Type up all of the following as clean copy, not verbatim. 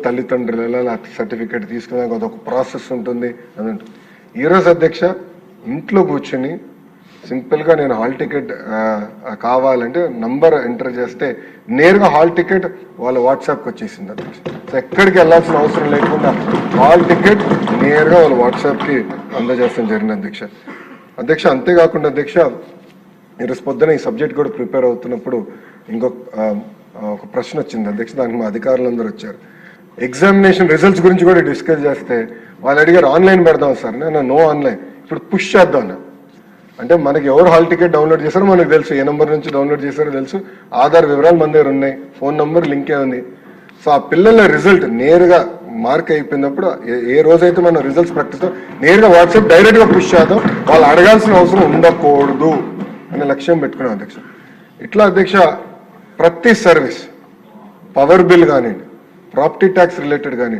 తల్లిదండ్రుల సర్టిఫికేట్ తీసుకున్నాక అదొక ప్రాసెస్ ఉంటుంది అని. ఈరోజు అధ్యక్ష ఇంట్లో కూర్చొని సింపుల్గా నేను హాల్ టికెట్ కావాలంటే నంబర్ ఎంటర్ చేస్తే నేరుగా హాల్ టికెట్ వాళ్ళ వాట్సాప్కి వచ్చేసింది అధ్యక్ష. సో ఎక్కడికి వెళ్ళాల్సిన అవసరం లేకుండా హాల్ టికెట్ నేరుగా వాళ్ళ వాట్సాప్కి అందజేస్తాం జరిగింది అధ్యక్ష. అధ్యక్ష అంతేకాకుండా అధ్యక్ష ఈరోజు పొద్దున ఈ సబ్జెక్ట్ కూడా ప్రిపేర్ అవుతున్నప్పుడు ఒక ప్రశ్న వచ్చింది అధ్యక్ష. దానికి మా అధికారులందరూ వచ్చారు. ఎగ్జామినేషన్ రిజల్ట్స్ గురించి కూడా డిస్కస్ చేస్తే వాళ్ళు అడిగారు ఆన్లైన్ పెడదాం సార్. నేను నో ఆన్లైన్, ఇప్పుడు పుష్ చేద్దాం అన్న. అంటే మనకి ఎవరు హాల్ టికెట్ డౌన్లోడ్ చేశారో మనకు తెలుసు, ఏ నెంబర్ నుంచి డౌన్లోడ్ చేశారో తెలుసు, ఆధార్ వివరాలు మన దగ్గర ఉన్నాయి, ఫోన్ నెంబర్ లింకే ఉంది. సో ఆ పిల్లల రిజల్ట్ నేరుగా మార్క్ అయిపోయినప్పుడు ఏ రోజైతే మనం రిజల్ట్స్ ప్రకటిస్తాం నేరుగా వాట్సాప్ డైరెక్ట్గా పుష్ చేద్దాం, వాళ్ళు అడగాల్సిన అవసరం ఉండకూడదు అనే లక్ష్యం పెట్టుకున్నాం అధ్యక్ష. ఇట్లా అధ్యక్ష ప్రతి సర్వీస్, పవర్ బిల్ కానివ్వండి, ప్రాపర్టీ ట్యాక్స్ రిలేటెడ్ కానీ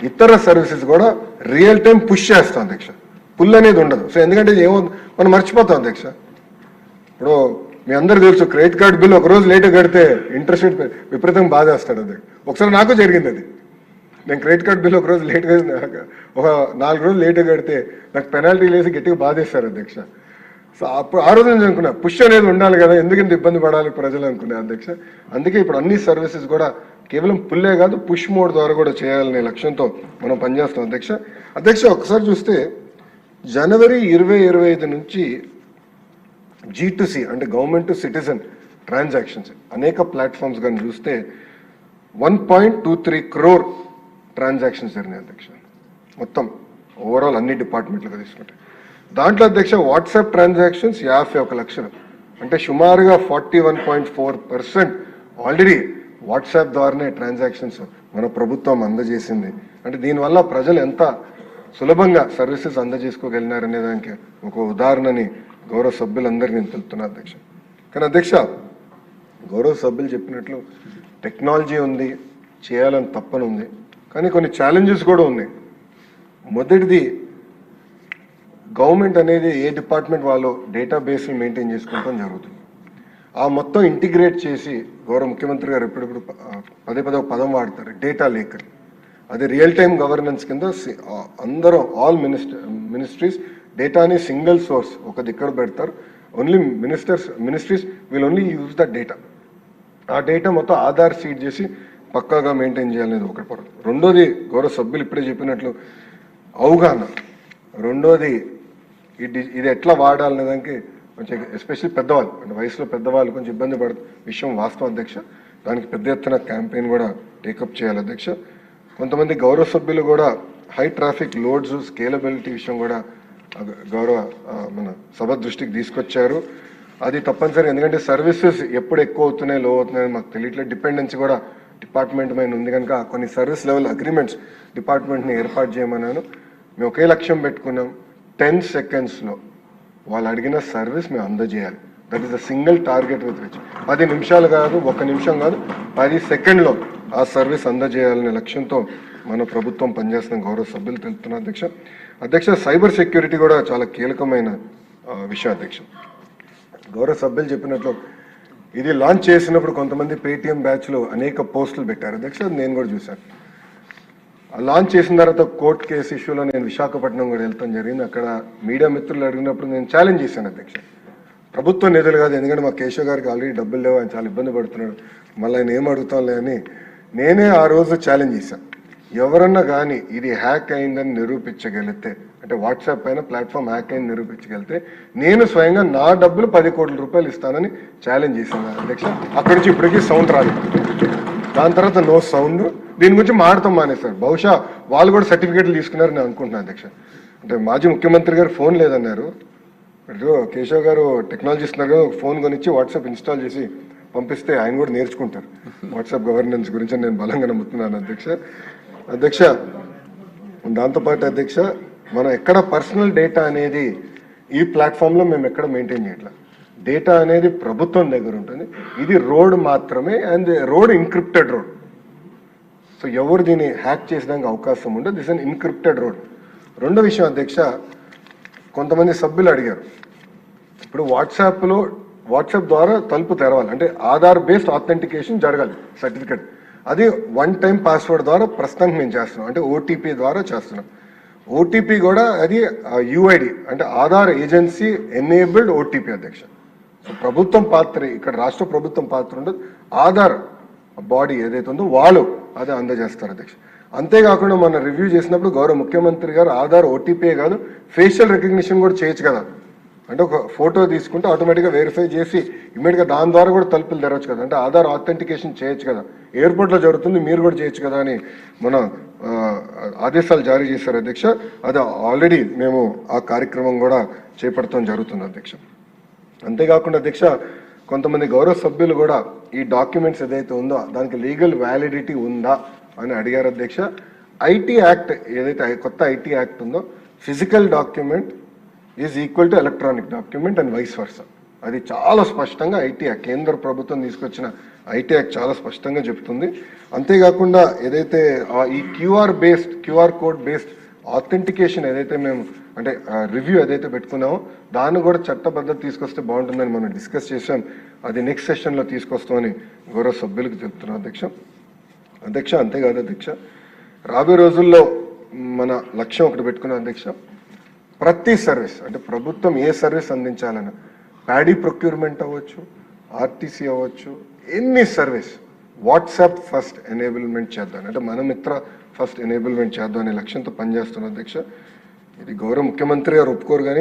ఇతర సర్వీసెస్ కూడా రియల్ టైం పుష్ చేస్తాం అధ్యక్ష. పుల్ అనేది ఉండదు. సో ఎందుకంటే ఏమో మనం మర్చిపోతాం అధ్యక్ష. ఇప్పుడు మీ అందరికీ తెలుసు క్రెడిట్ కార్డ్ బిల్ ఒక రోజు లేట్గా కడితే ఇంట్రెస్ట్ రేట్ విపరీతంగా బాధేస్తాడు అధ్యక్ష. ఒకసారి నాకు జరిగింది అది. నేను క్రెడిట్ కార్డ్ బిల్ ఒక రోజు లేట్గా ఒక 4 రోజులు లేట్గా కడితే నాకు పెనాల్టీ వేసి గట్టిగా బాధేస్తారు అధ్యక్ష. సో అప్పుడు ఆ రోజు నేను అనుకున్నా పుష్ అనేది ఉండాలి కదా, ఎందుకంత ఇబ్బంది పడాలి ప్రజలు అనుకున్నా అధ్యక్ష. అందుకే ఇప్పుడు అన్ని సర్వీసెస్ కూడా కేవలం పుల్లే కాదు పుష్ మోడ్ ద్వారా కూడా చేయాలనే లక్ష్యంతో మనం పనిచేస్తాం అధ్యక్ష. అధ్యక్ష ఒకసారి చూస్తే జనవరి 2025 నుంచి G2C అంటే గవర్నమెంట్ టు సిటిజన్ ట్రాన్సాక్షన్స్ అనేక ప్లాట్ఫామ్స్ కానీ చూస్తే 1.23 crore ట్రాన్సాక్షన్స్ జరిగినాయి అధ్యక్ష. మొత్తం ఓవరాల్ అన్ని డిపార్ట్మెంట్లుగా తీసుకుంటే దాంట్లో అధ్యక్ష వాట్సాప్ ట్రాన్సాక్షన్స్ 51 లక్షలు, అంటే సుమారుగా 41.4% ఆల్రెడీ వాట్సాప్ ద్వారానే ట్రాన్సాక్షన్స్ మన ప్రభుత్వం అందజేసింది. అంటే దీనివల్ల ప్రజలు ఎంత సులభంగా సర్వీసెస్ అందజేసుకోగలిగినారనే దానికి ఒక ఉదాహరణని గౌరవ సభ్యులందరికీ నేను తెలుపుతున్నా అధ్యక్ష. కానీ అధ్యక్ష గౌరవ సభ్యులు చెప్పినట్లు టెక్నాలజీ ఉంది, చేయాలని తప్పని ఉంది, కానీ కొన్ని ఛాలెంజెస్ కూడా ఉన్నాయి. మొదటిది గవర్నమెంట్ అనేది ఏ డిపార్ట్మెంట్ వాళ్ళు డేటాబేస్ని మెయింటైన్ చేసుకుంటాం జరుగుతుంది. ఆ మొత్తం ఇంటిగ్రేట్ చేసి గౌరవ ముఖ్యమంత్రి గారు ఎప్పుడెప్పుడు పదే పదం వాడతారు, డేటా లేక్. అది రియల్ టైమ్ గవర్నెన్స్ కింద అందరూ ఆల్ మినిస్ట్రీస్ డేటాని సింగిల్ సోర్స్ ఒక దిక్కడ పెడతారు. Only ministries will only use the data. ఆ డేటా మొత్తం ఆధార్ సీడ్ చేసి పక్కాగా మెయింటైన్ చేయాలనేది ఒకటి పొరపాటు. రెండోది గౌరవ సభ్యులు ఇప్పుడే చెప్పినట్లు అవగాహన. రెండోది ఇది ఎట్లా వాడాలనే దానికి కొంచెం ఎస్పెషల్లీ పెద్దవాళ్ళు అంటే వయసులో పెద్దవాళ్ళు కొంచెం ఇబ్బంది పడుతుంది విషయం వాస్తవం అధ్యక్ష. దానికి పెద్ద ఎత్తున క్యాంపెయిన్ కూడా టేకప్ చేయాలి అధ్యక్ష. కొంతమంది గౌరవ సభ్యులు కూడా హై ట్రాఫిక్ లోడ్స్ స్కేలబిలిటీ విషయం కూడా గౌరవ మన సభ దృష్టికి తీసుకొచ్చారు. అది తప్పనిసరి, ఎందుకంటే సర్వీసెస్ ఎప్పుడు ఎక్కువ అవుతున్నాయి లో అవుతున్నాయని మాకు తెలియట్లేదు. డిపెండెన్సీ కూడా డిపార్ట్మెంట్ పైన ఉంది కనుక కొన్ని సర్వీస్ లెవెల్ అగ్రిమెంట్స్ డిపార్ట్మెంట్ని ఏర్పాటు చేయమన్నాను. మేము ఒకే లక్ష్యం పెట్టుకున్నాం, 10 secondsలో వాళ్ళు అడిగిన సర్వీస్ మేము అందజేయాలి. That is the single target with which 10 నిమిషాలు కాదు, 1 నిమిషం కాదు, 10 సెకండ్లో ఆ సర్వీస్ అందజేయాలనే లక్ష్యంతో మన ప్రభుత్వం పనిచేస్తున్న గౌరవ సభ్యులు తెలుపుతున్న అధ్యక్ష. అధ్యక్ష సైబర్ సెక్యూరిటీ కూడా చాలా కీలకమైన విషయం అధ్యక్ష. గౌరవ సభ్యులు చెప్పినట్లు ఇది లాంచ్ చేసినప్పుడు కొంతమంది పేటిఎం బ్యాచ్లో అనేక పోస్టులు పెట్టారు అధ్యక్ష, నేను కూడా చూశాను. లాంచ్ చేసిన తర్వాత కోర్టు కేసు ఇష్యూలో నేను విశాఖపట్నం కూడా వెళ్తాం జరిగింది. అక్కడ మీడియా మిత్రులు అడిగినప్పుడు నేను ఛాలెంజ్ చేశాను అధ్యక్ష, ప్రభుత్వ నిధులు కాదు, ఎందుకంటే మా కేశవ్ గారికి ఆల్రెడీ డబ్బులు లేవు, ఆయన చాలా ఇబ్బంది పడుతున్నాడు, మళ్ళీ ఆయన ఏం అడుగుతాంలే అని నేనే ఆ రోజు ఛాలెంజ్ చేశాను. ఎవరన్నా కానీ ఇది హ్యాక్ అయిందని నిరూపించగలిగితే, అంటే వాట్సాప్ పైన ప్లాట్ఫామ్ హ్యాక్ అయింది నిరూపించగలిగితే నేను స్వయంగా నా డబ్బులు 10 కోట్ల రూపాయలు ఇస్తానని ఛాలెంజ్ చేశాను అధ్యక్ష. అక్కడి నుంచి ఇప్పటికీ సౌండ్ రాలేదు. దాని తర్వాత నో సౌండ్. దీని గురించి మాడతాం మానేశారు. బహుశా వాళ్ళు కూడా సర్టిఫికేట్లు తీసుకున్నారని నేను అనుకుంటున్నాను అధ్యక్ష. అంటే మాజీ ముఖ్యమంత్రి గారు ఫోన్ లేదన్నారు, కేశవ్ గారు టెక్నాలజీ ఇస్తున్నారు కదా, ఫోన్ కొనిచ్చి వాట్సాప్ ఇన్స్టాల్ చేసి పంపిస్తే ఆయన కూడా నేర్చుకుంటారు వాట్సాప్ గవర్నెన్స్ గురించి నేను బలంగా నమ్ముతున్నాను అధ్యక్ష. అధ్యక్ష దాంతోపాటు అధ్యక్ష మనం ఎక్కడ పర్సనల్ డేటా అనేది ఈ ప్లాట్ఫామ్లో మేము ఎక్కడ మెయింటైన్ చేయట్లేదు. డేటా అనేది ప్రభుత్వం దగ్గర ఉంటుంది. ఇది రోడ్ మాత్రమే, and road encrypted road. So ఎవరు దీన్ని హ్యాక్ చేసడానికి అవకాశం ఉండదు. This an encrypted road. రెండో విషయం అధ్యక్ష, కొంతమంది సభ్యులు అడిగారు, ఇప్పుడు వాట్సాప్ ద్వారా తలుపు తెరవాలి అంటే ఆధార్ బేస్డ్ ఆథెంటికేషన్ జరగాలి, సర్టిఫికేట్. అది వన్ టైం పాస్వర్డ్ ద్వారా ప్రస్తుతానికి మేము చేస్తున్నాం, అంటే ఓటీపీ ద్వారా చేస్తున్నాం. ఓటీపీ కూడా అది యుఐడి అంటే ఆధార్ ఏజెన్సీ ఎనేబుల్డ్ ఓటీపీ అధ్యక్ష. సో ప్రభుత్వం పాత్ర ఇక్కడ, రాష్ట్ర ప్రభుత్వం పాత్ర ఉండదు, ఆధార్ బాడీ ఏదైతే ఉందో వాళ్ళు అదే అందజేస్తారు అధ్యక్ష. అంతేకాకుండా మన రివ్యూ చేసినప్పుడు గౌరవ ముఖ్యమంత్రి గారు ఆధార్ ఓటీపీ కాదు ఫేషియల్ రికగ్నిషన్ కూడా చేయొచ్చు కదా, అంటే ఒక ఫోటో తీసుకుంటే ఆటోమేటిక్గా వెరిఫై చేసి ఇమీడియట్గా దాని ద్వారా కూడా తలుపులు తెరవచ్చు కదా, అంటే ఆధార్ ఆథెంటికేషన్ చేయొచ్చు కదా, ఎయిర్పోర్ట్లో జరుగుతుంది మీరు కూడా చేయొచ్చు కదా అని మన ఆదేశాలు జారీ చేశారు అధ్యక్ష. అది ఆల్రెడీ మేము ఆ కార్యక్రమం కూడా చేపడతాం జరుగుతుంది అధ్యక్ష. అంతేకాకుండా అధ్యక్ష కొంతమంది గౌరవ సభ్యులు కూడా ఈ డాక్యుమెంట్స్ ఏదైతే ఉందో దానికి లీగల్ వ్యాలిడిటీ ఉందా అని అడిగారు అధ్యక్ష. ఐటీ యాక్ట్ ఏదైతే కొత్త ఐటీ యాక్ట్ ఉందో physical document is equal to electronic document and vice versa, అది చాలా స్పష్టంగా ఐటీ యాక్ట్ కేంద్ర ప్రభుత్వం తీసుకొచ్చిన ఐటీ యాక్ట్ చాలా స్పష్టంగా చెప్తుంది. అంతేకాకుండా ఏదైతే ఈ క్యూఆర్ కోడ్ బేస్డ్ ఆథెంటికేషన్ ఏదైతే మేము అంటే రివ్యూ ఏదైతే పెట్టుకున్నామో దాన్ని కూడా చట్టబద్ధత తీసుకొస్తే బాగుంటుందని మనం డిస్కస్ చేసాం. అది నెక్స్ట్ సెషన్లో తీసుకొస్తామని గౌరవ సభ్యులకు చెప్తున్నాం అధ్యక్ష. అంతేకాదు అధ్యక్ష, రాబోయే రోజుల్లో మన లక్ష్యం ఒకటి పెట్టుకున్నాం అధ్యక్ష, ప్రతి సర్వీస్ అంటే ప్రభుత్వం ఏ సర్వీస్ అందించాలన్నా ప్యాడీ ప్రొక్యూర్మెంట్ అవ్వచ్చు, ఆర్టీసీ అవ్వచ్చు, ఎన్ని సర్వీస్ వాట్సాప్ ఫస్ట్ ఎనేబుల్మెంట్ చేద్దాం, అంటే మన మిత్ర ఫస్ట్ ఎనేబుల్మెంట్ చేద్దాం అనే లక్ష్యంతో పనిచేస్తున్నాం అధ్యక్ష. ఇది గౌరవ ముఖ్యమంత్రి గారు ఒప్పుకోరు కానీ